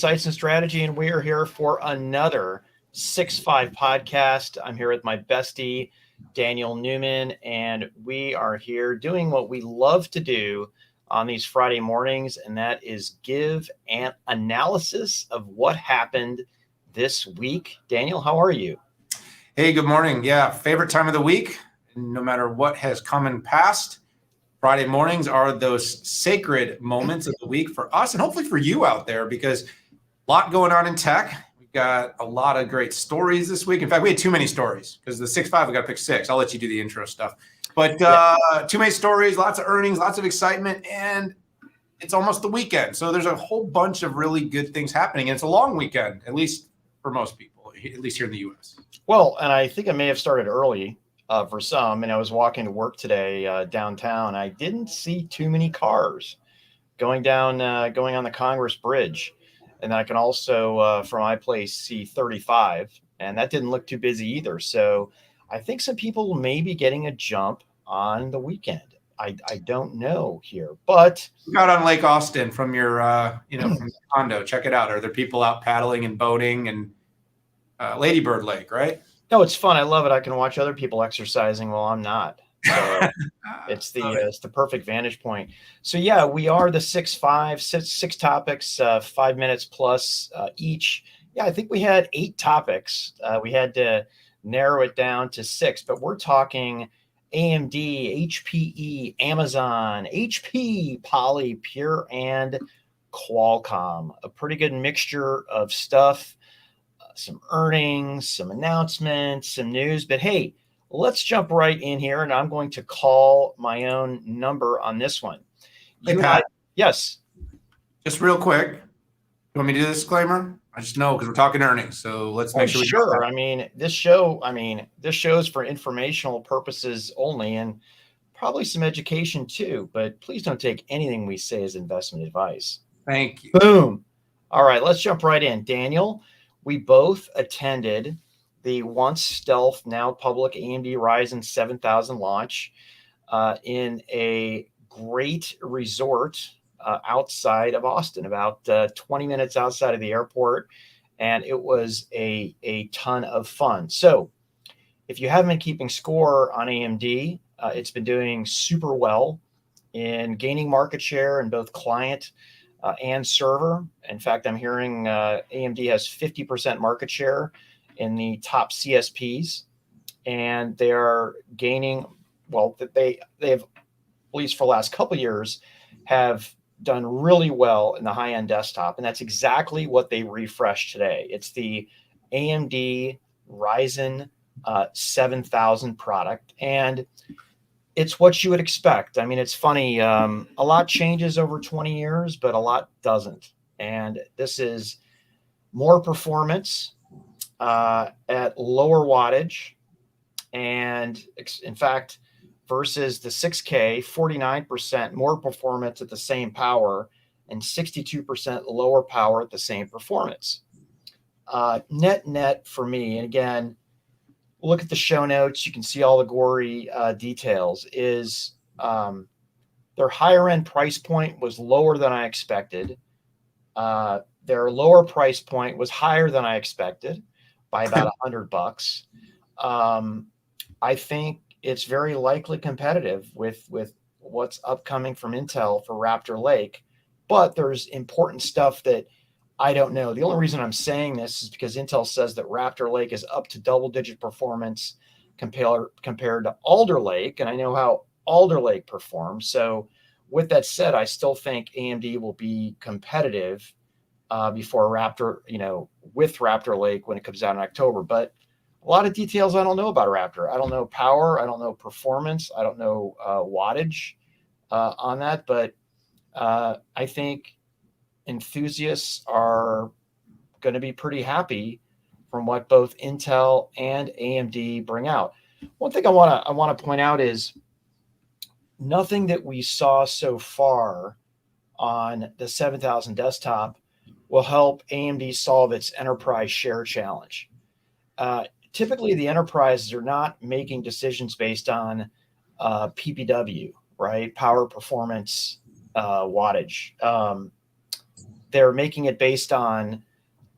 Insights and Strategy, and we are here for another 6-5 podcast. I'm here with my bestie, Daniel Newman, and we are here doing what we love to do on these Friday mornings, and that is give an analysis of what happened this week. Daniel, how are you? Hey, good morning. Yeah, favorite time of the week, no matter what has come and passed. Friday mornings are those sacred moments of the week for us and hopefully for you out there, because a lot going on in tech. We've got a lot of great stories this week. In fact, we had too many stories because the 6-5, we got to pick 6. I'll let you do the intro stuff. But too many stories, lots of earnings, lots of excitement, and it's almost the weekend. So there's a whole bunch of really good things happening. And it's a long weekend, at least for most people, at least here in the U.S. Well, and I think I may have started early. For some, and I was walking to work today downtown. I didn't see too many cars going on the Congress Bridge, and I can also from my place see 35, and that didn't look too busy either. So I think some people may be getting a jump on the weekend. I don't know here, but out on Lake Austin from your from your condo. Check it out. Are there people out paddling and boating and Ladybird Lake, right? No, it's fun. I love it. I can watch other people exercising while I'm not. So it's the perfect vantage point. So yeah, we are the 6-5, six topics, 5 minutes plus each. Yeah, I think we had 8 topics. We had to narrow it down to 6, but we're talking AMD, HPE, Amazon, HP, Poly, Pure, and Qualcomm. A pretty good mixture of stuff. Some earnings, some announcements, some news. But hey, let's jump right in here, and I'm going to call my own number on this one. Hey, Pat. Yes. Just real quick. You want me to do the disclaimer? I just know because we're talking earnings. So let's make sure. Sure. I mean, this show is for informational purposes only, and probably some education too. But please don't take anything we say as investment advice. Thank you. Boom. All right, let's jump right in. Daniel, we both attended the once stealth, now public AMD Ryzen 7000 launch in a great resort outside of Austin, about 20 minutes outside of the airport. And it was a ton of fun. So if you haven't been keeping score on AMD, it's been doing super well in gaining market share in both client and server. In fact, I'm hearing AMD has 50% market share in the top CSPs, and they are gaining. Well, they have, at least for the last couple of years, have done really well in the high-end desktop, and that's exactly what they refreshed today. It's the AMD Ryzen 7000 product, and it's what you would expect. I mean, it's funny. A lot changes over 20 years, but a lot doesn't. And this is more performance at lower wattage. And in fact, versus the 6K, 49% more performance at the same power and 62% lower power at the same performance. Net for me, and again, look at the show notes. You can see all the gory details. Is their higher end price point was lower than I expected. Their lower price point was higher than I expected by about $100. I think it's very likely competitive with what's upcoming from Intel for Raptor Lake, but there's important stuff that I don't know. The only reason I'm saying this is because Intel says that Raptor Lake is up to double-digit performance compared to Alder Lake, and I know how Alder Lake performs. So with that said, I still think AMD will be competitive before Raptor, with Raptor Lake when it comes out in October. But a lot of details I don't know about Raptor. I don't know power. I don't know performance. I don't know wattage on that. But I think enthusiasts are going to be pretty happy from what both Intel and AMD bring out. One thing I want to point out is nothing that we saw so far on the 7000 desktop will help AMD solve its enterprise share challenge. Typically, the enterprises are not making decisions based on PPW, right? Power, performance, wattage. they're making it based on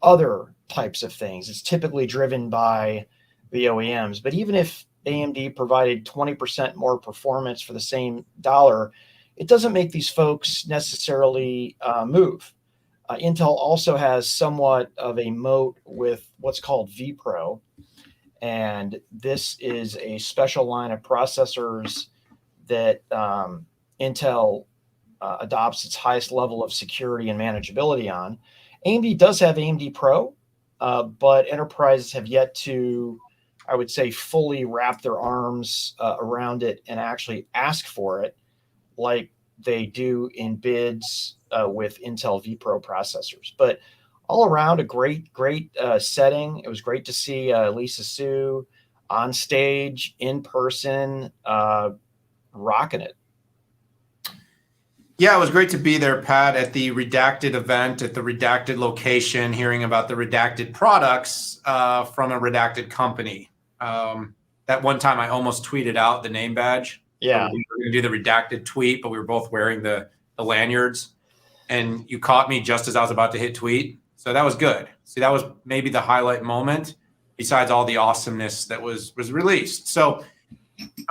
other types of things. It's typically driven by the OEMs. But even if AMD provided 20% more performance for the same dollar, it doesn't make these folks necessarily move. Intel also has somewhat of a moat with what's called vPro. And this is a special line of processors that Intel adopts its highest level of security and manageability on. AMD does have AMD Pro, but enterprises have yet to, I would say, fully wrap their arms around it and actually ask for it like they do in bids with Intel vPro processors. But all around, a great setting. It was great to see Lisa Su on stage, in person, rocking it. Yeah, it was great to be there, Pat, at the Redacted event, at the Redacted location, hearing about the Redacted products from a Redacted company. That one time I almost tweeted out the name badge. Yeah. We were going to do the Redacted tweet, but we were both wearing the lanyards. And you caught me just as I was about to hit tweet. So that was good. See, that was maybe the highlight moment besides all the awesomeness that was released. So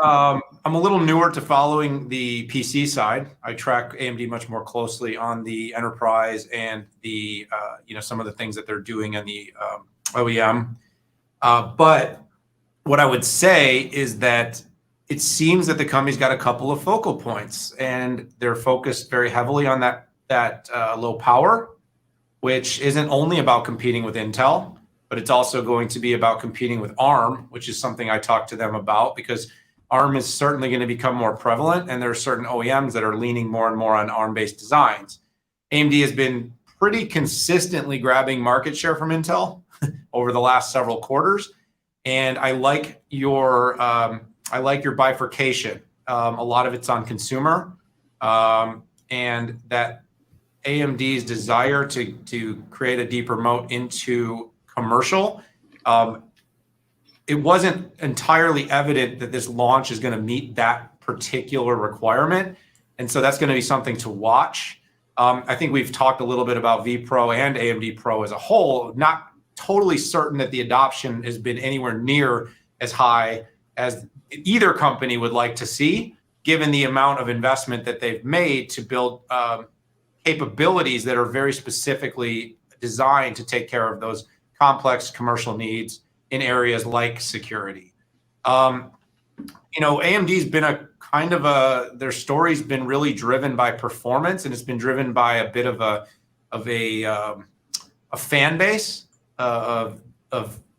I'm a little newer to following the PC side. I track AMD much more closely on the enterprise and the some of the things that they're doing on the OEM. But what I would say is that it seems that the company's got a couple of focal points, and they're focused very heavily on that low power, which isn't only about competing with Intel, but it's also going to be about competing with ARM, which is something I talked to them about, because ARM is certainly going to become more prevalent, and there are certain OEMs that are leaning more and more on ARM-based designs. AMD has been pretty consistently grabbing market share from Intel over the last several quarters, and I like your bifurcation. A lot of it's on consumer, and that AMD's desire to create a deeper moat into commercial. It wasn't entirely evident that this launch is going to meet that particular requirement. And so that's going to be something to watch. I think we've talked a little bit about vPro and AMD Pro as a whole, not totally certain that the adoption has been anywhere near as high as either company would like to see, given the amount of investment that they've made to build capabilities that are very specifically designed to take care of those complex commercial needs in areas like security. AMD's been their story's been really driven by performance, and it's been driven by a bit of a fan base of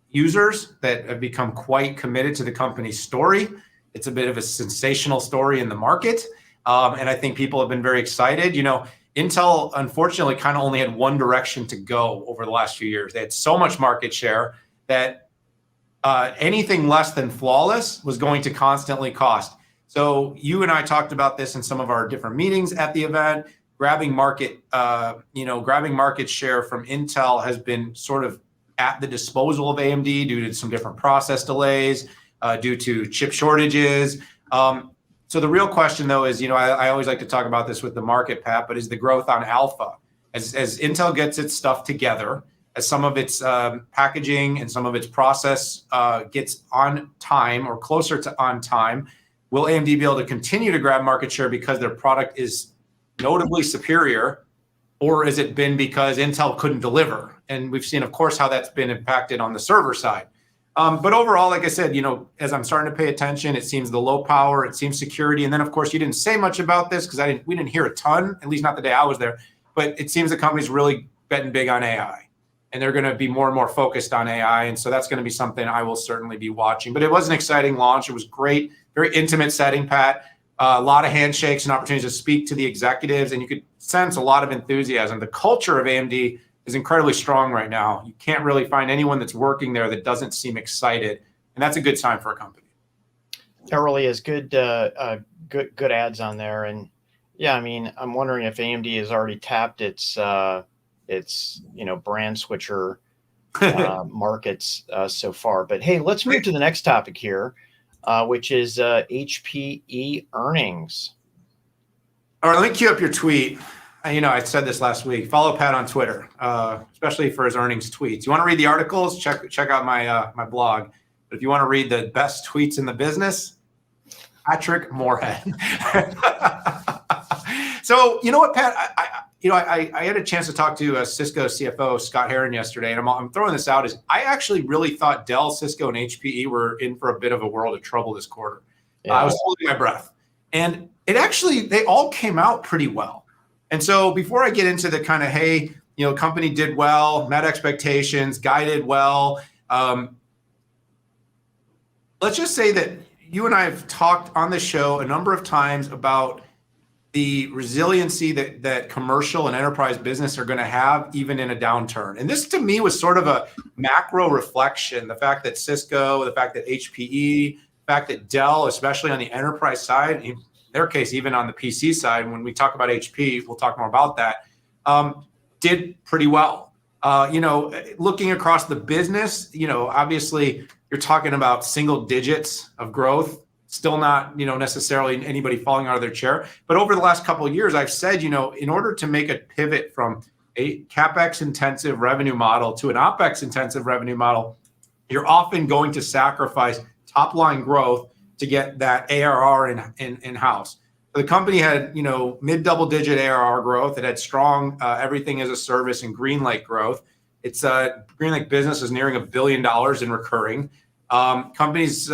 users that have become quite committed to the company's story. It's a bit of a sensational story in the market, and I think people have been very excited. Intel, unfortunately, kind of only had one direction to go over the last few years. They had so much market share that anything less than flawless was going to constantly cost. So you and I talked about this in some of our different meetings at the event. Grabbing market share from Intel has been sort of at the disposal of AMD due to some different process delays, due to chip shortages. So the real question, though, is, I always like to talk about this with the market, Pat, but is the growth on alpha. As Intel gets its stuff together, as some of its packaging and some of its process gets on time or closer to on time, will AMD be able to continue to grab market share because their product is notably superior, or has it been because Intel couldn't deliver? And we've seen, of course, how that's been impacted on the server side. But overall, like I said, as I'm starting to pay attention, it seems the low power, it seems security. And then, of course, you didn't say much about this because we didn't hear a ton, at least not the day I was there. But it seems the company's really betting big on AI. And they're going to be more and more focused on AI. And so that's going to be something I will certainly be watching. But it was an exciting launch. It was great, very intimate setting, Pat. A lot of handshakes and opportunities to speak to the executives. And you could sense a lot of enthusiasm. The culture of AMD is incredibly strong right now. You can't really find anyone that's working there that doesn't seem excited. And that's a good sign for a company. There really is good ads on there. And yeah, I'm wondering if AMD has already tapped its brand switcher markets so far. But hey, let's move to the next topic here, which is HPE Earnings. All right, let me cue up your tweet. I said this last week. Follow Pat on Twitter, especially for his earnings tweets. You want to read the articles? Check out my blog. But if you want to read the best tweets in the business, Patrick Moorhead. So you know what, Pat? I had a chance to talk to Cisco CFO Scott Herron yesterday, and I'm throwing this out. I actually really thought Dell, Cisco, and HPE were in for a bit of a world of trouble this quarter. Yeah. I was holding my breath, and they all came out pretty well. And so before I get into the kind of, hey, company did well, met expectations, guided well. Let's just say that you and I have talked on the show a number of times about the resiliency that commercial and enterprise business are going to have even in a downturn. And this to me was sort of a macro reflection, the fact that Cisco, the fact that HPE, the fact that Dell, especially on the enterprise side, in their case, even on the PC side, when we talk about HP, we'll talk more about that, did pretty well. Looking across the business, obviously you're talking about single digits of growth. Still not, necessarily anybody falling out of their chair. But over the last couple of years, I've said, in order to make a pivot from a CapEx intensive revenue model to an OpEx intensive revenue model, you're often going to sacrifice top line growth to get that ARR in house. The company had, mid double digit ARR growth. It had strong everything as a service and GreenLake growth. Its GreenLake business is nearing $1 billion in recurring. Company's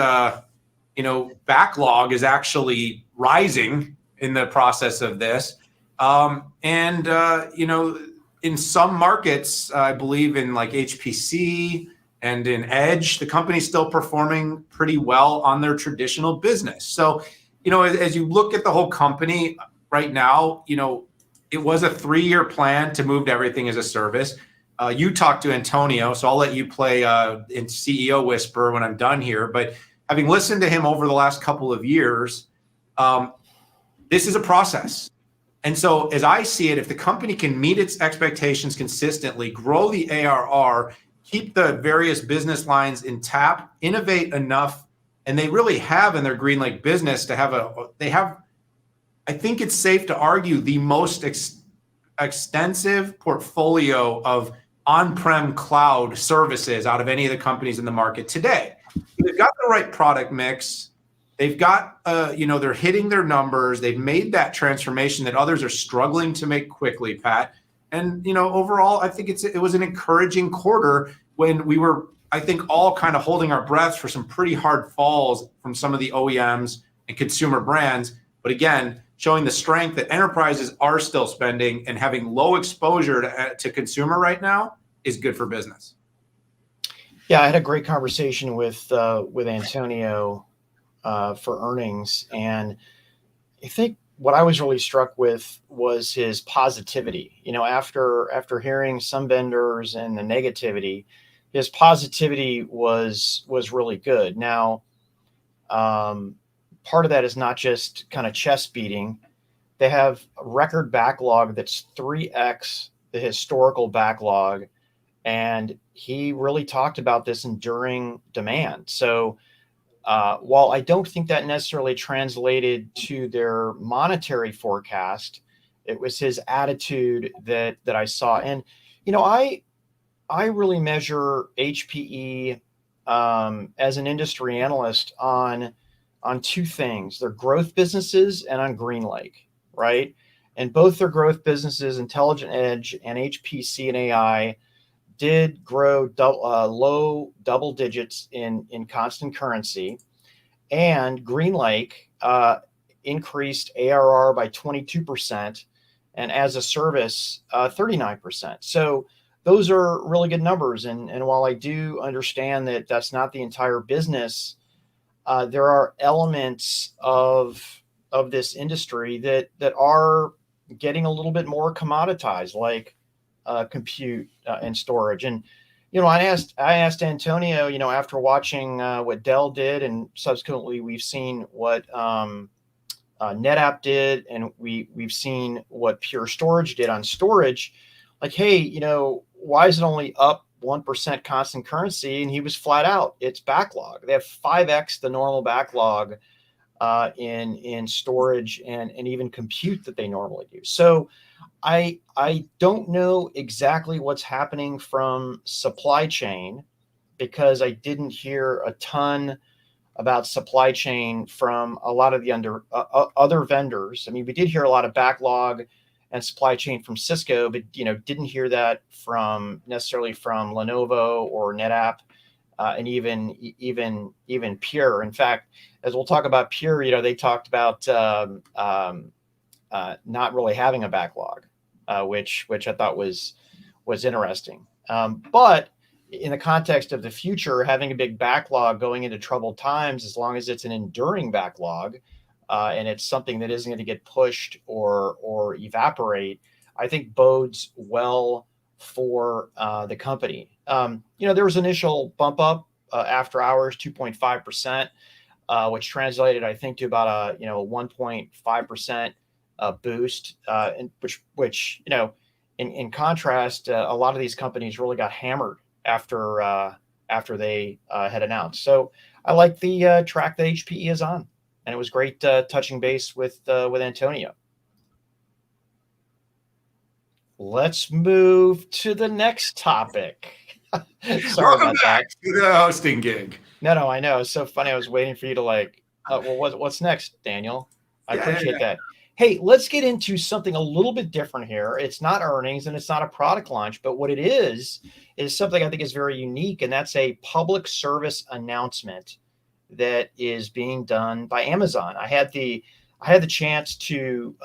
backlog is actually rising in the process of this. In some markets, I believe in like HPC and in Edge, the company's still performing pretty well on their traditional business. So, as you look at the whole company right now, it was a 3-year plan to move to everything as a service. You talked to Antonio, so I'll let you play in CEO whisper when I'm done here. But having listened to him over the last couple of years, this is a process. And so as I see it, if the company can meet its expectations consistently, grow the ARR, keep the various business lines intact, innovate enough, and they really have in their GreenLake business to have I think it's safe to argue, the most extensive portfolio of on-prem cloud services out of any of the companies in the market today. They've got the right product mix. They've got, they're hitting their numbers. They've made that transformation that others are struggling to make quickly, Pat. And, overall, I think it was an encouraging quarter when we were, I think, all kind of holding our breaths for some pretty hard falls from some of the OEMs and consumer brands. But again, showing the strength that enterprises are still spending and having low exposure to consumer right now is good for business. Yeah, I had a great conversation with Antonio for earnings, and I think what I was really struck with was his positivity. After hearing some vendors and the negativity, his positivity was really good. Now, part of that is not just kind of chest beating. They have a record backlog that's 3x the historical backlog. And he really talked about this enduring demand. So while I don't think that necessarily translated to their monetary forecast, it was his attitude that I saw. And, I really measure HPE as an industry analyst on two things: their growth businesses and on GreenLake, right? And both their growth businesses, Intelligent Edge and HPC and AI, did grow low double digits in constant currency. And GreenLake increased ARR by 22% and as a service, 39%. So those are really good numbers. And while I do understand that that's not the entire business, there are elements of this industry that are getting a little bit more commoditized, like compute and storage. And I asked Antonio, after watching what Dell did, and subsequently we've seen what NetApp did, and we've seen what Pure Storage did on storage. Like, hey, why is it only up 1% constant currency? And he was flat out, it's backlog. They have 5x the normal backlog in storage and even compute that they normally do. So I don't know exactly what's happening from supply chain, because I didn't hear a ton about supply chain from a lot of the other vendors. I mean, we did hear a lot of backlog and supply chain from Cisco, but didn't hear that necessarily from Lenovo or NetApp, and even Pure. In fact, as we'll talk about Pure, they talked about not really having a backlog, which I thought was interesting. But in the context of the future, having a big backlog going into troubled times, as long as it's an enduring backlog, and it's something that isn't going to get pushed or evaporate, I think bodes well for the company. There was initial bump up after hours, 2.5%, which translated, I think, to about a 1.5% boost, and which in contrast, a lot of these companies really got hammered after they had announced. So I like the track that HPE is on, and it was great touching base with Antonio. Let's move to the next topic. Sorry Welcome about back that. to the hosting gig. No, I know. It's so funny. I was waiting for you to well, what's next, Daniel? I appreciate that. Hey, let's get into something a little bit different here. It's not earnings and it's not a product launch, but what it is something I think is very unique, and that's a public service announcement that is being done by Amazon. I had the chance to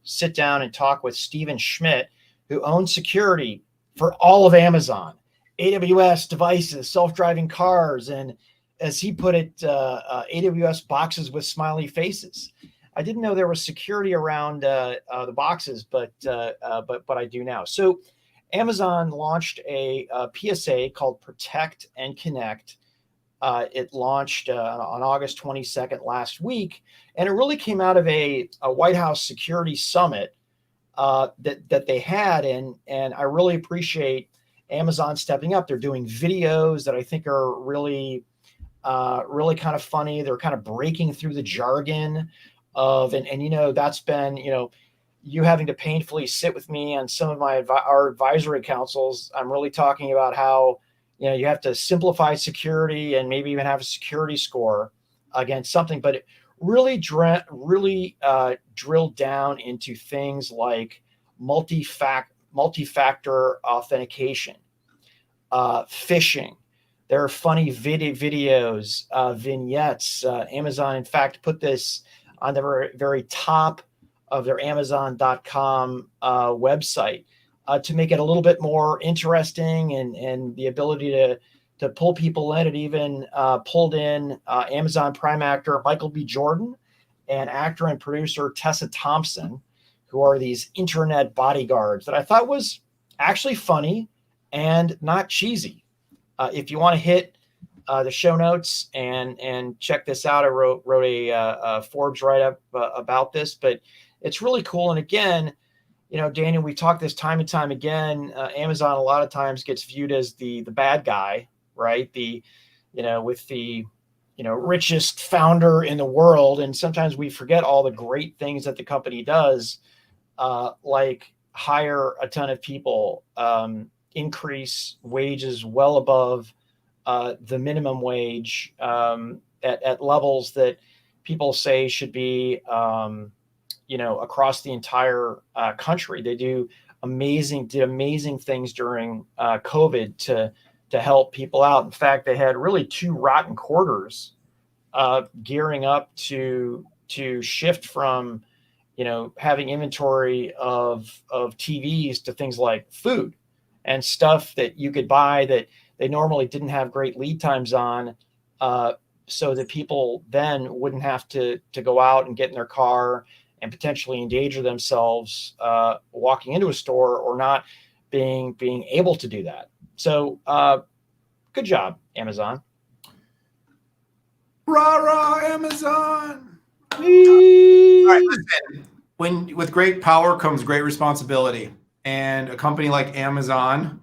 sit down and talk with Steven Schmidt, who owns security for all of Amazon, AWS devices, self-driving cars, and as he put it, AWS boxes with smiley faces. I didn't know there was security around the boxes, but I do now. So Amazon launched a PSA called Protect and Connect. It launched on August 22nd last week, and it really came out of a White House security summit that they had, and I really appreciate Amazon stepping up. They're doing videos that I think are really kind of funny. They're kind of breaking through the jargon of, and that's been, you having to painfully sit with me on some of our advisory councils. I'm really talking about how, you have to simplify security and maybe even have a security score against something, but it really drilled down into things like multi-factor authentication, phishing. There are funny videos, vignettes. Amazon, in fact, put this on the very, very top of their Amazon.com website to make it a little bit more interesting, and the ability to pull people in. It even pulled in Amazon Prime actor Michael B. Jordan and actor and producer Tessa Thompson, who are these internet bodyguards that I thought was actually funny and not cheesy. If you want to hit the show notes and check this out, I wrote a Forbes write-up about this, but it's really cool. And again, Daniel, we talked this time and time again. Amazon a lot of times gets viewed as the bad guy, right? With the richest founder in the world, and sometimes we forget all the great things that the company does, like hire a ton of people, increase wages well above the minimum wage at levels that people say should be, across the entire country. They did amazing things during COVID to help people out. In fact, they had really 2 rotten quarters, gearing up to shift from having inventory of TVs to things like food and stuff that you could buy that they normally didn't have great lead times on, so that people then wouldn't have to go out and get in their car and potentially endanger themselves walking into a store, or not being able to do that. So good job, Amazon. Rah, Amazon. All right, listen, with great power comes great responsibility. And a company like Amazon,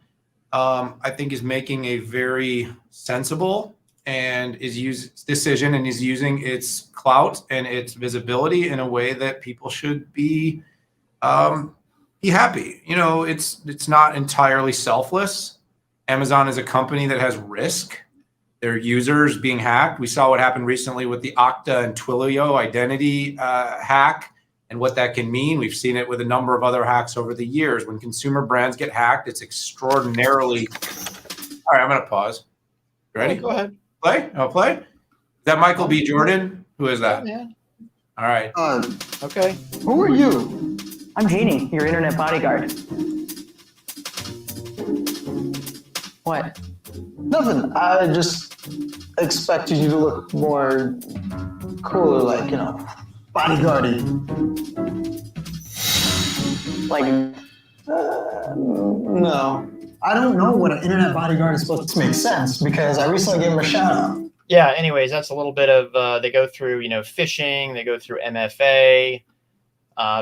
I think, is making a very sensible and is using its clout and its visibility in a way that people should be happy. It's not entirely selfless. Amazon is a company that has risk. Their users being hacked. We saw what happened recently with the Okta and Twilio identity hack and what that can mean. We've seen it with a number of other hacks over the years. When consumer brands get hacked, it's extraordinarily. All right, I'm going to pause. You ready? Go ahead. Play? I'll play. Is that Michael B. Jordan? Who is that? Yeah. All right. Okay. Who are you? I'm Jeannie, your internet bodyguard. What? Nothing. I just expected you to look more cooler, like, bodyguardy. No. I don't know what an internet bodyguard is supposed to make sense because I recently gave him a shout out. Yeah. Anyways, that's a little bit of they go through phishing, they go through MFA.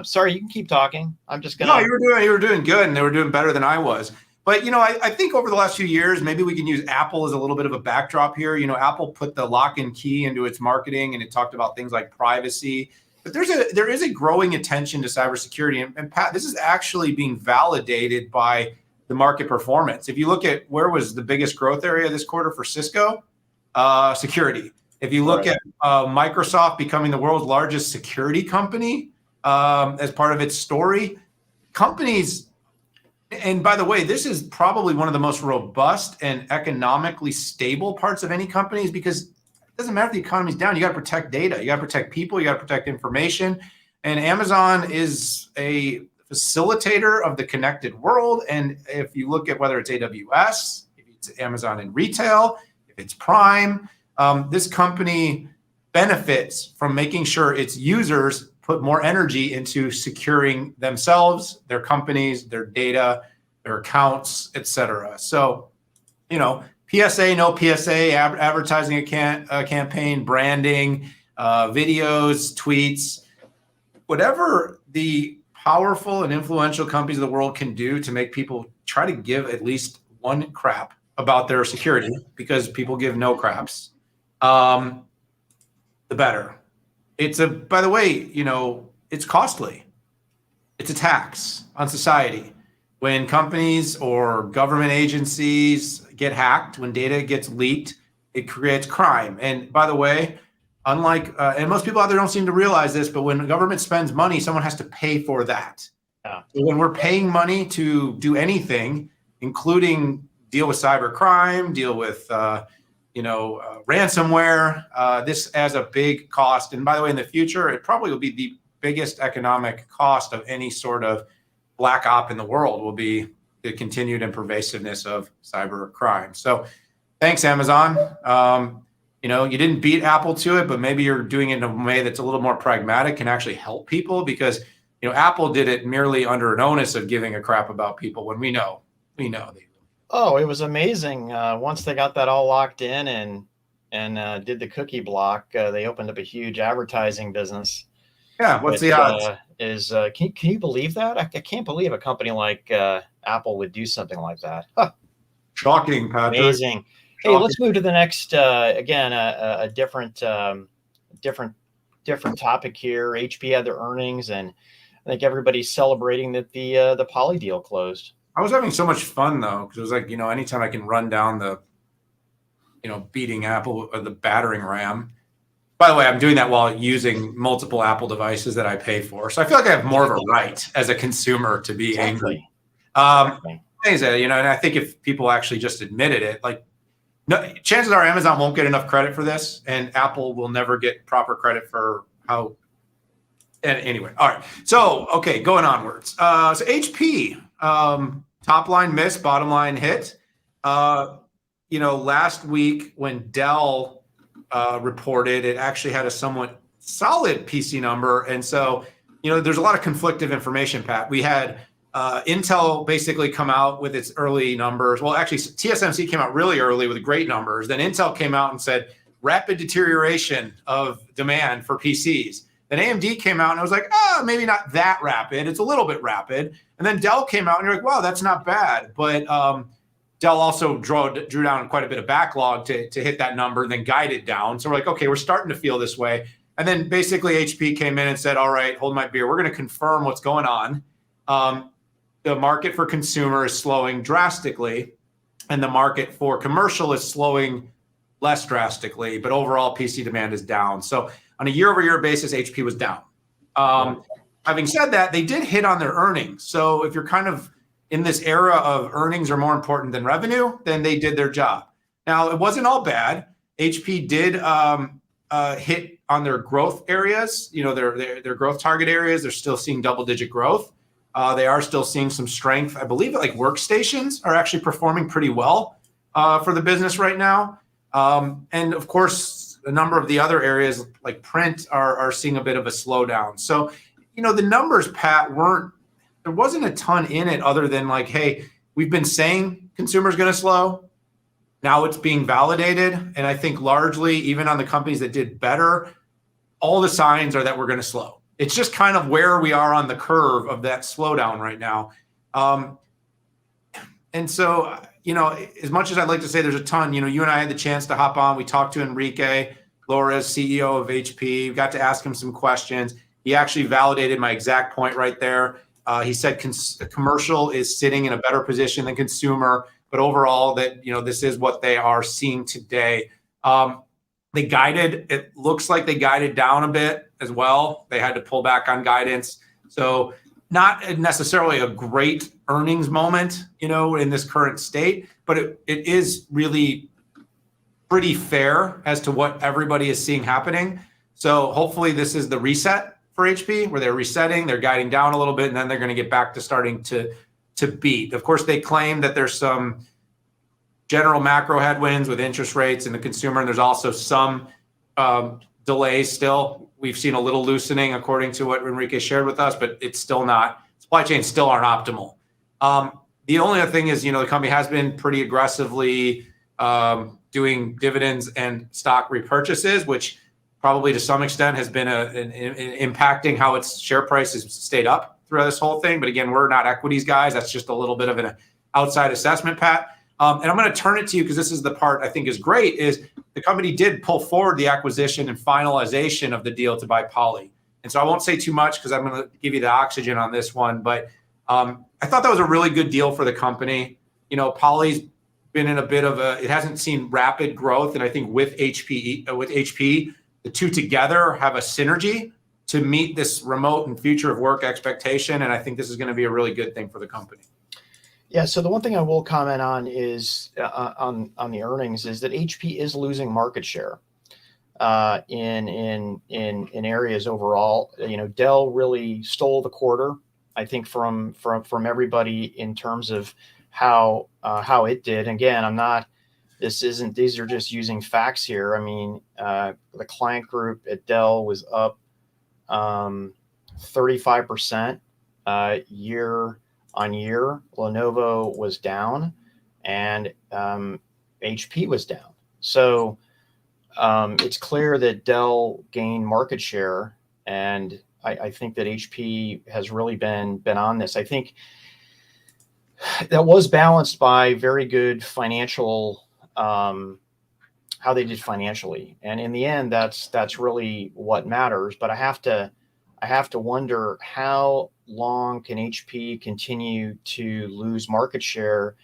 Sorry, you can keep talking. I'm just gonna. No, you were doing good, and they were doing better than I was. But I think over the last few years, maybe we can use Apple as a little bit of a backdrop here. Apple put the lock and key into its marketing, and it talked about things like privacy. But there is a growing attention to cybersecurity, and Pat, this is actually being validated by the market performance. If you look at where was the biggest growth area this quarter for Cisco, security. If you look at Microsoft becoming the world's largest security company as part of its story, companies. And by the way, this is probably one of the most robust and economically stable parts of any companies, because it doesn't matter if the economy's down. You got to protect data. You got to protect people. You got to protect information. And Amazon is a facilitator of the connected world. And if you look at whether it's AWS, if it's Amazon in retail, if it's Prime, this company benefits from making sure its users put more energy into securing themselves, their companies, their data, their accounts, et cetera. So, PSA, no PSA, advertising campaign, branding, videos, tweets, whatever the powerful and influential companies of the world can do to make people try to give at least one crap about their security, because people give no craps, the better. By the way, it's costly. It's a tax on society. When companies or government agencies get hacked, when data gets leaked, it creates crime. And by the way, unlike, and most people out there don't seem to realize this, but when the government spends money, someone has to pay for that. Yeah. So when we're paying money to do anything, including deal with cyber crime, deal with, ransomware, this has a big cost. And by the way, in the future, it probably will be the biggest economic cost of any sort of black op in the world, will be the continued and pervasiveness of cyber crime. So thanks, Amazon. You didn't beat Apple to it, but maybe you're doing it in a way that's a little more pragmatic, can actually help people, because, Apple did it merely under an onus of giving a crap about people when we know they do. Oh, it was amazing. Once they got that all locked in and did the cookie block, they opened up a huge advertising business. Yeah, what's the odds? Can you believe that? I can't believe a company like Apple would do something like that. Huh. Shocking, Patrick. Amazing. Hey, let's move to the next. Again, a different topic here. HP had their earnings, and I think everybody's celebrating that the Poly deal closed. I was having so much fun though, because it was like, anytime I can run down the, beating Apple or the battering ram. By the way, I'm doing that while using multiple Apple devices that I pay for. So I feel like I have more of a right as a consumer to be angry. And I think if people actually just admitted it, chances are Amazon won't get enough credit for this, and Apple will never get proper credit for how. And anyway, all right. So, okay, going onwards. So HP, top line miss, bottom line hit. Last week when Dell reported, it actually had a somewhat solid PC number. And so, there's a lot of conflictive information, Pat. We had Intel basically come out with its early numbers. Well, actually, TSMC came out really early with great numbers. Then Intel came out and said rapid deterioration of demand for PCs. Then AMD came out and I was like, maybe not that rapid. It's a little bit rapid. And then Dell came out and you're like, wow, that's not bad. But Dell also drew down quite a bit of backlog to hit that number, then guided down. So we're like, okay, we're starting to feel this way. And then basically HP came in and said, all right, hold my beer. We're going to confirm what's going on. The market for consumer is slowing drastically, and the market for commercial is slowing less drastically, but overall PC demand is down. So on a year-over-year basis, HP was down. Having said that, they did hit on their earnings. So if you're kind of in this era of earnings are more important than revenue, then they did their job. Now, it wasn't all bad. HP did hit on their growth areas, their growth target areas. They're still seeing double-digit growth. They are still seeing some strength. I believe like workstations are actually performing pretty well for the business right now. And of course, a number of the other areas like print are seeing a bit of a slowdown. So, the numbers, Pat, there wasn't a ton in it other than like, hey, we've been saying consumer's going to slow. Now it's being validated. And I think largely, even on the companies that did better, all the signs are that we're going to slow. It's just kind of where we are on the curve of that slowdown right now. And so, as much as I'd like to say there's a ton, you and I had the chance to hop on. We talked to Enrique Flores, CEO of HP. We got to ask him some questions. He actually validated my exact point right there. He said commercial is sitting in a better position than consumer, but overall that, this is what they are seeing today. It looks like they guided down a bit as well. They had to pull back on guidance. So not necessarily a great earnings moment, in this current state, but it is really pretty fair as to what everybody is seeing happening. So hopefully this is the reset for HP, where they're resetting, they're guiding down a little bit, and then they're going to get back to starting to beat. Of course, they claim that there's some general macro headwinds with interest rates and the consumer, and there's also some delays still. We've seen a little loosening according to what Enrique shared with us, but it's still not, supply chains still aren't optimal. The only other thing is, the company has been pretty aggressively doing dividends and stock repurchases, which probably to some extent has been impacting how its share price has stayed up throughout this whole thing. But again, we're not equities guys. That's just a little bit of an outside assessment, Pat. And I'm going to turn it to you because this is the part I think is great, is the company did pull forward the acquisition and finalization of the deal to buy Poly. And so I won't say too much because I'm going to give you the oxygen on this one. But I thought that was a really good deal for the company. Poly's been in a bit of it hasn't seen rapid growth. And I think with HP, the two together have a synergy to meet this remote and future of work expectation. And I think this is going to be a really good thing for the company. Yeah. So the one thing I will comment on is on the earnings is that HP is losing market share in areas overall. Dell really stole the quarter, I think, from everybody in terms of how it did. And again, these are just using facts here. I mean, the client group at Dell was up 35% year on year. Lenovo was down, and HP was down. So it's clear that Dell gained market share, and I think that HP has really been on this. I think that was balanced by very good financial, how they did financially, and in the end, that's really what matters. But I have to wonder, how long can HP continue to lose market share?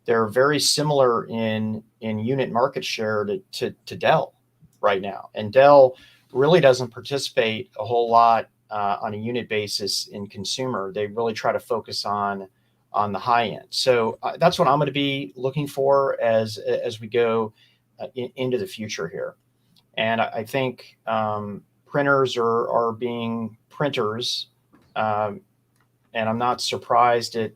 They're very similar in unit market share to Dell right now, and Dell really doesn't participate a whole lot on a unit basis in consumer. They really try to focus on the high end. So that's what I'm going to be looking for as we go into the future here. And I think printers are being printers, and I'm not surprised at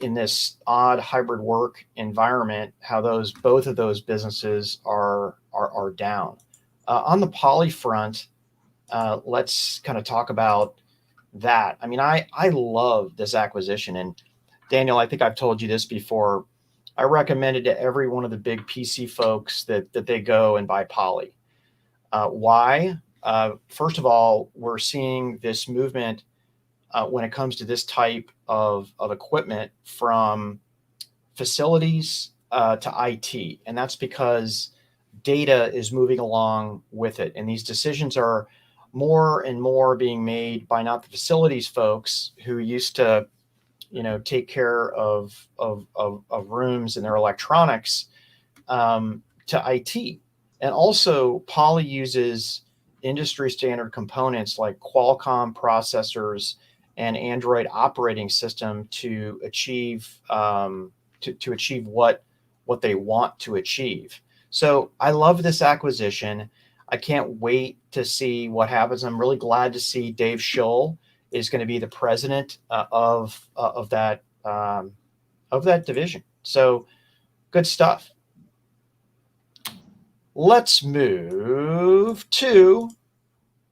in this odd hybrid work environment how both of those businesses are down. On the Poly front, let's kind of talk about that. I mean, I love this acquisition, and Daniel, I think I've told you this before. I recommended to every one of the big PC folks that they go and buy Poly. Why? First of all, we're seeing this movement when it comes to this type of equipment from facilities to IT, and that's because data is moving along with it, and these decisions are more and more being made by not the facilities folks who used to, take care of rooms and their electronics, to IT. And also, Poly uses industry standard components like Qualcomm processors and Android operating system to achieve to achieve what they want to achieve. So I love this acquisition. I can't wait to see what happens. I'm really glad to see Dave Schull is going to be the president of that division. So good stuff. Let's move to.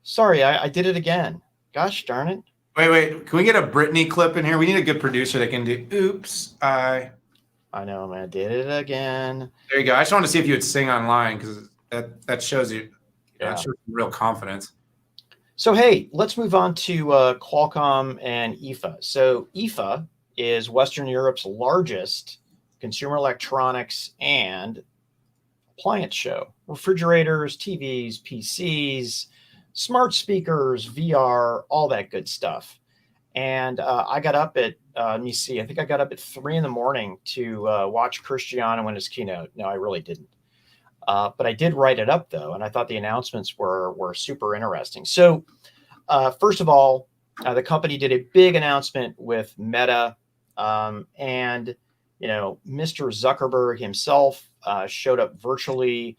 Sorry, I did it again. Gosh darn it. Wait. Can we get a Britney clip in here? We need a good producer that can do, oops, I know, man. I did it again. There you go. I just wanted to see if you would sing online because that shows you, Yeah. that shows real confidence. So, hey, let's move on to Qualcomm and IFA. So IFA is Western Europe's largest consumer electronics and appliance show. Refrigerators, TVs, PCs, smart speakers, VR, all that good stuff. And I got up at, let me see, I think I got up at 3 a.m. to watch Cristiano in his keynote. No, I really didn't. But I did write it up, though, and I thought the announcements were super interesting. So first of all, the company did a big announcement with Meta, and Mr. Zuckerberg himself showed up virtually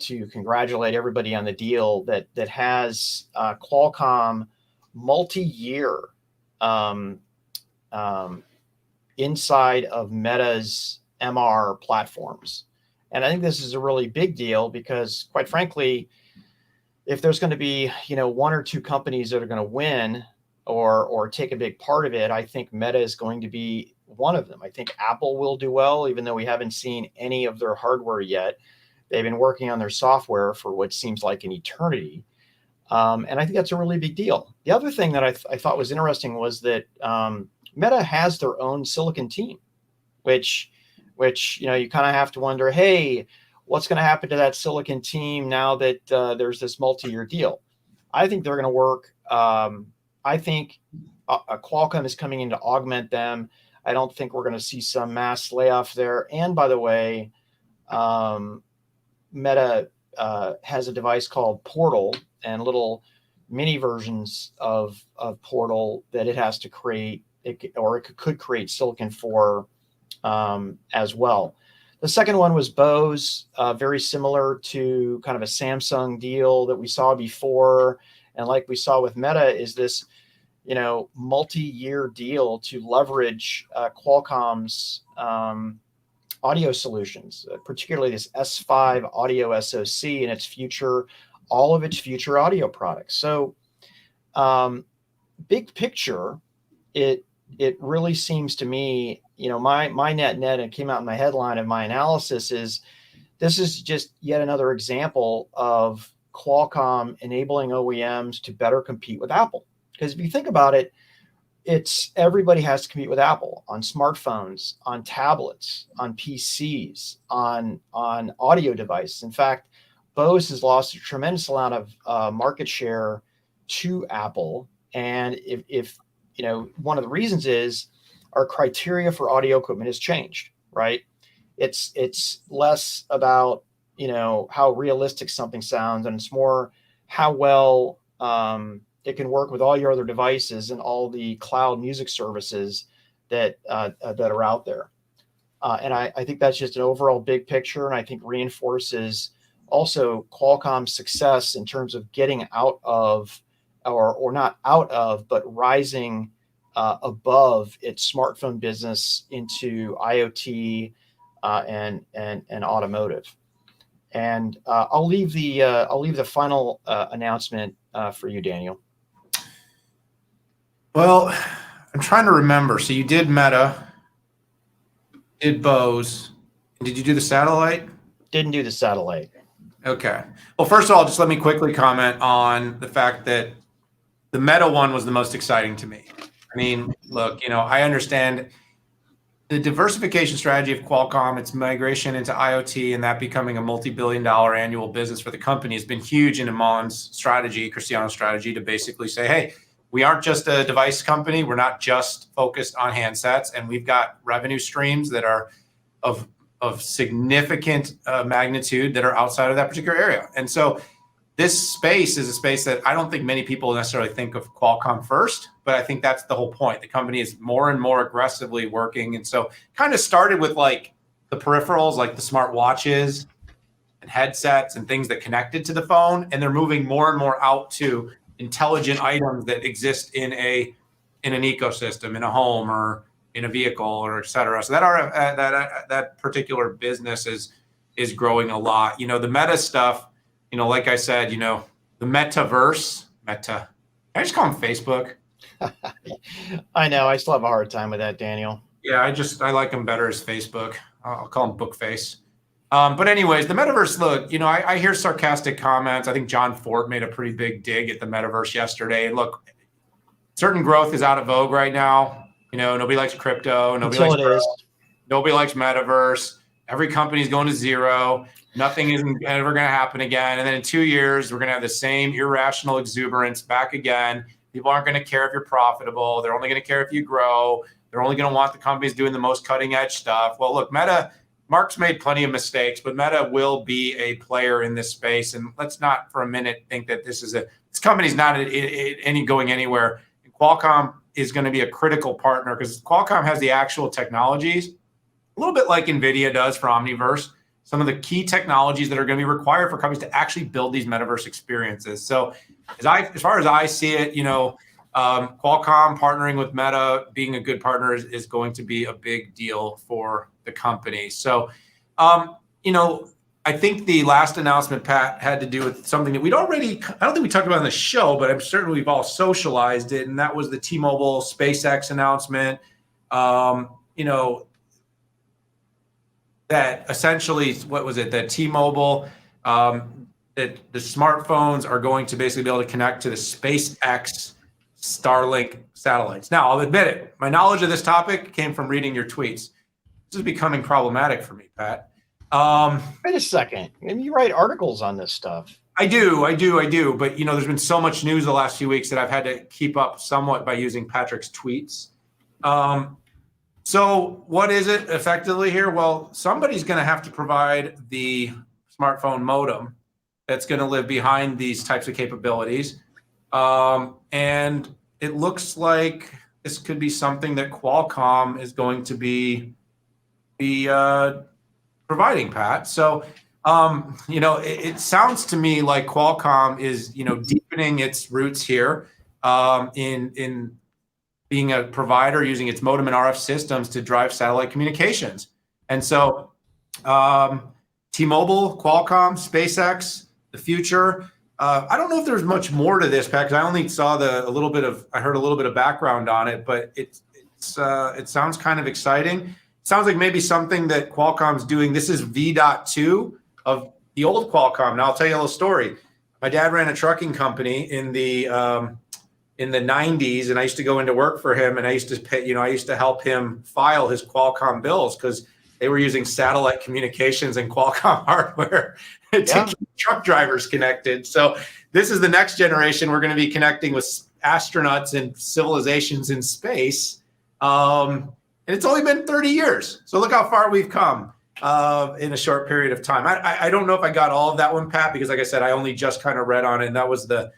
to congratulate everybody on the deal that has Qualcomm multi-year inside of Meta's MR platforms. And I think this is a really big deal because, quite frankly, if there's going to be, one or two companies that are going to win or take a big part of it, I think Meta is going to be one of them. I think Apple will do well, even though we haven't seen any of their hardware yet. They've been working on their software for what seems like an eternity. And I think that's a really big deal. The other thing that I thought was interesting was that Meta has their own silicon team, which you kind of have to wonder, hey, what's going to happen to that silicon team now that there's this multi-year deal? I think they're going to work. I think Qualcomm is coming in to augment them. I don't think we're going to see some mass layoff there. And by the way, Meta has a device called Portal and little mini versions of Portal that it has to create, it could create silicon for as well. The second one was Bose, very similar to kind of a Samsung deal that we saw before. And like we saw with Meta, is this, multi-year deal to leverage Qualcomm's audio solutions, particularly this S5 audio SoC and all of its future audio products. So big picture, it really seems to me, my net, and it came out in my headline of my analysis is, this is just yet another example of Qualcomm enabling OEMs to better compete with Apple. Because if you think about it, everybody has to compete with Apple on smartphones, on tablets, on PCs, on audio devices. In fact, Bose has lost a tremendous amount of market share to Apple. And if one of the reasons is our criteria for audio equipment has changed, right? It's less about, how realistic something sounds, and it's more how well it can work with all your other devices and all the cloud music services that are out there. And I think that's just an overall big picture, and I think reinforces also Qualcomm's success in terms of getting out of, or not out of, but rising above its smartphone business into IoT and automotive. And I'll leave the final announcement for you, Daniel. Well, I'm trying to remember. So you did Meta, did Bose, and did you do the satellite? Didn't do the satellite. Okay. Well, first of all, just let me quickly comment on the fact that the Meta one was the most exciting to me. I mean, look, I understand the diversification strategy of Qualcomm, its migration into IoT, and that becoming a multi-billion-dollar annual business for the company has been huge in Amon's strategy, Cristiano's strategy, to basically say, hey, we aren't just a device company. We're not just focused on handsets, and we've got revenue streams that are of significant magnitude that are outside of that particular area. And so this space is a space that I don't think many people necessarily think of Qualcomm first, but I think that's the whole point. The company is more and more aggressively working. And so kind of started with like the peripherals, like the smart watches and headsets and things that connected to the phone. And they're moving more and more out to intelligent items that exist in an ecosystem, in a home or in a vehicle, or et cetera. So that particular business is growing a lot. The Meta stuff, like I said, the metaverse, I just call them Facebook. I know. I still have a hard time with that, Daniel. Yeah, I like them better as Facebook. I'll call them Bookface. But anyways, the metaverse, look, I hear sarcastic comments. I think John Fort made a pretty big dig at the metaverse yesterday. And look, certain growth is out of vogue right now. Nobody likes crypto. Nobody likes metaverse. Every company's going to zero. Nothing is ever going to happen again. And then in 2 years, we're going to have the same irrational exuberance back again. People aren't going to care if you're profitable. They're only going to care if you grow. They're only going to want the companies doing the most cutting edge stuff. Well, look, Mark's made plenty of mistakes, but Meta will be a player in this space. And let's not for a minute think that this company's not going anywhere. And Qualcomm is going to be a critical partner because Qualcomm has the actual technologies, a little bit like NVIDIA does for Omniverse, some of the key technologies that are going to be required for companies to actually build these metaverse experiences. So as far as I see it, Qualcomm partnering with Meta, being a good partner is going to be a big deal for the company. So, I think the last announcement, Pat, had to do with something that I don't think we talked about on the show, but I'm certain we've all socialized it. And that was the T-Mobile SpaceX announcement. That essentially, what was it? That T-Mobile, that the smartphones are going to basically be able to connect to the SpaceX Starlink satellites. Now, I'll admit it. My knowledge of this topic came from reading your tweets. This is becoming problematic for me, Pat. Wait a second. You write articles on this stuff. I do. But, there's been so much news the last few weeks that I've had to keep up somewhat by using Patrick's tweets. So what is it effectively here? Well, somebody's going to have to provide the smartphone modem that's going to live behind these types of capabilities. And it looks like this could be something that Qualcomm is going to be providing, Pat. So, it sounds to me like Qualcomm is, deepening its roots here in being a provider using its modem and RF systems to drive satellite communications. And so T-Mobile, Qualcomm, SpaceX, the future. I don't know if there's much more to this, Pat, because I only saw I heard a little bit of background on it, but it sounds kind of exciting. It sounds like maybe something that Qualcomm's doing. This is V.2 of the old Qualcomm. Now I'll tell you a little story. My dad ran a trucking company in the 90s, and I used to go into work for him, and I used to pay, I used to help him file his Qualcomm bills because they were using satellite communications and Qualcomm hardware to keep truck drivers connected. So this is the next generation. We're going to be connecting with astronauts and civilizations in space. And it's only been 30 years. So look how far we've come in a short period of time. I don't know if I got all of that one, Pat, because like I said, I only just kind of read on it, and that was the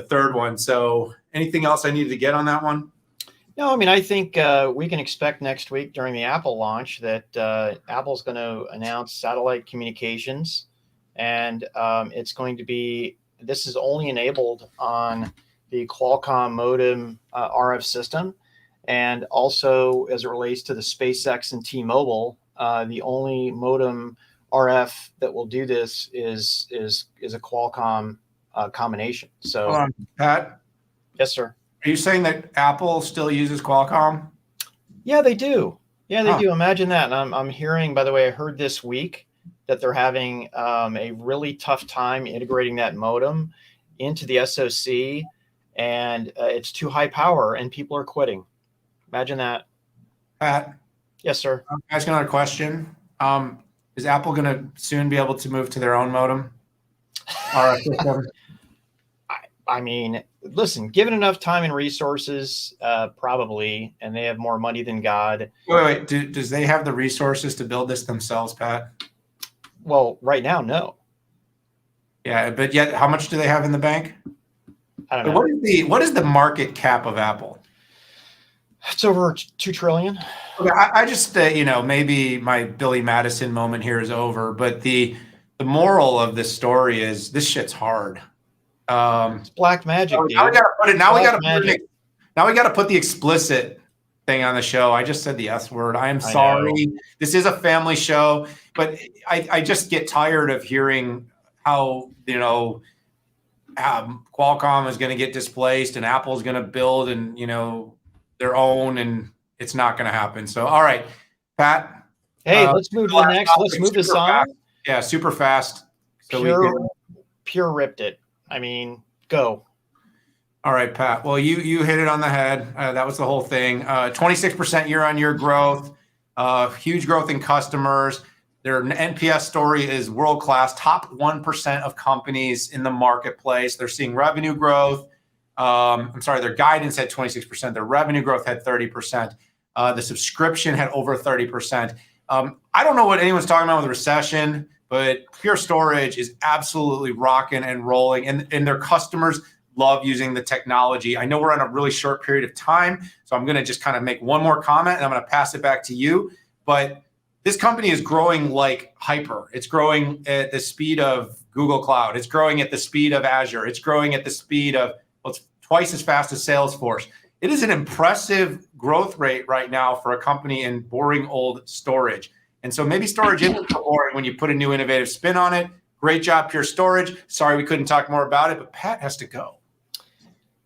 third one. So anything else I needed to get on that one? No, I think we can expect next week during the Apple launch that Apple's going to announce satellite communications, and this is only enabled on the Qualcomm modem RF system, and also as it relates to the SpaceX and T-Mobile, the only modem RF that will do this is a Qualcomm combination. So, hold on, Pat. Yes, sir. Are you saying that Apple still uses Qualcomm? Yeah, they do. Yeah, they do. Imagine that. And I'm hearing, by the way, I heard this week that they're having a really tough time integrating that modem into the SoC, and it's too high power, and people are quitting. Imagine that. Pat? Yes, sir. Can I ask another question? Is Apple going to soon be able to move to their own modem? RF system? I mean, listen, given enough time and resources, probably, and they have more money than God. Wait. Does they have the resources to build this themselves, Pat? Well, right now, no. Yeah, but yet, how much do they have in the bank? I don't know. What is the market cap of Apple? It's over $2 trillion. Okay, I just maybe my Billy Madison moment here is over, but the moral of this story is this shit's hard. It's black magic, dude. Now we got to put it. Now we got to put the explicit thing on the show. I just said the S word. I am sorry. This is a family show, but I just get tired of hearing how Qualcomm is going to get displaced and Apple is going to build and their own, and it's not going to happen. So, all right, Pat. Hey, let's move to the next. Let's move this on. Fast. Yeah, super fast. So pure ripped it. I mean, go. All right, Pat. Well, you hit it on the head. That was the whole thing. 26% year-on-year growth. Huge growth in customers. Their NPS story is world-class. Top 1% of companies in the marketplace. They're seeing revenue growth. Their guidance had 26%. Their revenue growth had 30%. The subscription had over 30%. I don't know what anyone's talking about with a recession, but Pure Storage is absolutely rocking and rolling, and their customers love using the technology. I know we're on a really short period of time, so I'm going to just kind of make one more comment, and I'm going to pass it back to you. But this company is growing like hyper. It's growing at the speed of Google Cloud. It's growing at the speed of Azure. It's growing at the speed of, it's twice as fast as Salesforce. It is an impressive growth rate right now for a company in boring old storage. And so maybe storage isn't so boring when you put a new innovative spin on it. Great job, Pure Storage. Sorry we couldn't talk more about it, but Pat has to go.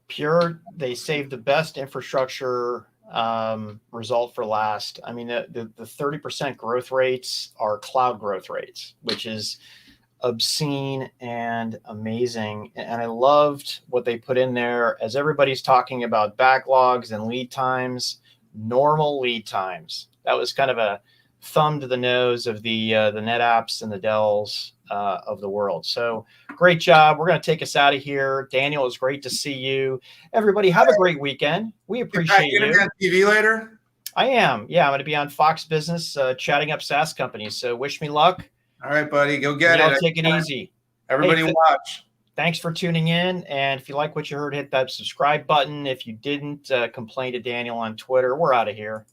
Pure, they saved the best infrastructure result for last. I mean, the 30% growth rates are cloud growth rates, which is obscene and amazing. And I loved what they put in there as everybody's talking about backlogs and lead times, normal lead times. That was kind of a thumb to the nose of the NetApps and the Dells of the world. So great job. We're going to take us out of here. Daniel, it's great to see you. Everybody, have a great weekend. We appreciate you. On TV later? I am. Yeah, I'm going to be on Fox Business chatting up SaaS companies. So wish me luck. All right, buddy. Go get it. Take it easy. Everybody watch. Thanks for tuning in. And if you like what you heard, hit that subscribe button. If you didn't, complain to Daniel on Twitter. We're out of here.